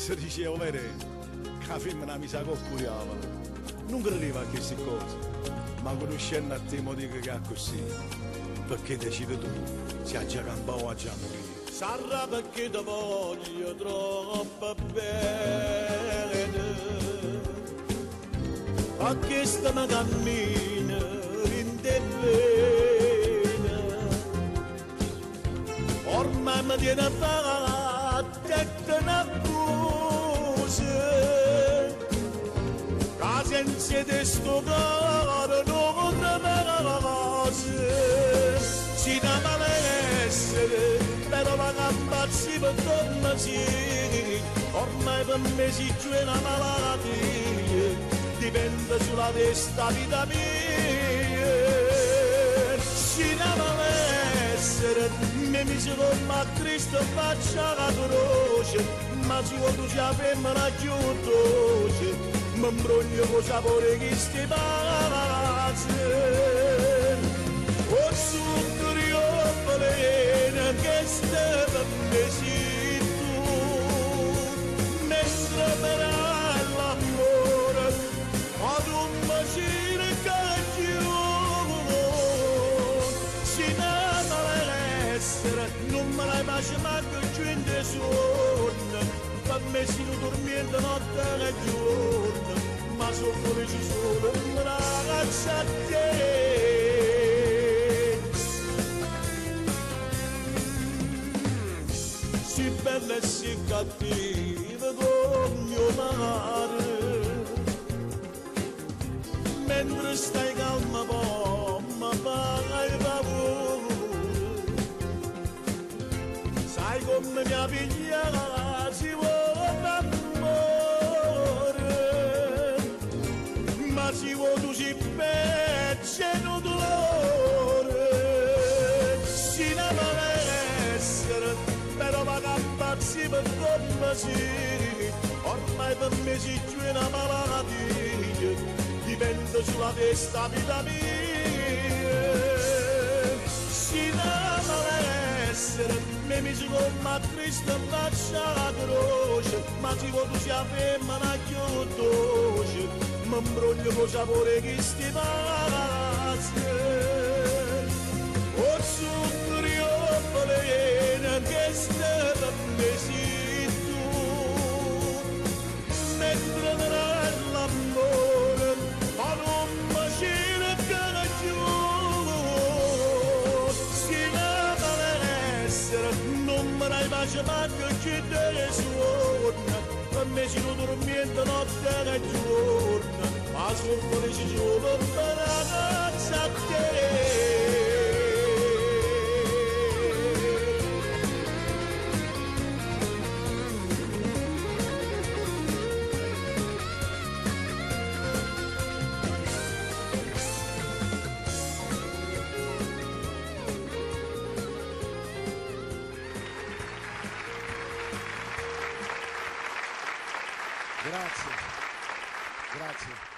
se dicevo vero che la femmina mi sa coccuiava, non credeva a queste cose, ma conoscendo a te mo dico che è così, perché decidi tu, se ha già campato o ha già morito. Sarà perché ti voglio troppo bene, a questa mi cammina in te bene, ormai mi tiene fatta e una cosa, che senza te sto cuore non mi cosa, si da malessere, però la campazzi per torna sì, ormai per me si c'è una malattia, dipende sulla testa vita mia, si da malessere, mi si torna a Cristo e faccia la croce, ma se tu ci femmina più dolce, mi imbroglio con sapore che sti pazzi. O zucchero plena che stai per me sei tu, mentre per l'amore ad un bacino che giù, si nama l'essere, non me l'hai mai manco giù in te sonno, per me si non dormiendo notte e giorno, ma sono felice solo una ragazza a te. Si bella e si cattiva come mio mare, mentre stai calma ma fai paura, sai come mi ha pigliata si vuole amore, ma si vuole tu si pezze non dolore, si ne vuole essere, però va campazzi per come si, ormai per me si c'è una malattia, dipende sulla testa vita mia, si dà malessere, mi si come a Cristo e faccia la croce, ma si vuole tu sia femmina più dolce, mi imbroglio con sapore che sti pazzi. O zucchero plena che stai per me sei tu, mentre nell'amore ad un bacino che giù, si lava l'essere, non me l'hai mai manco che te suona, per me si non dormiendo notte e giorno, ma sono felice solo per la ragazza a te. Grazie, grazie.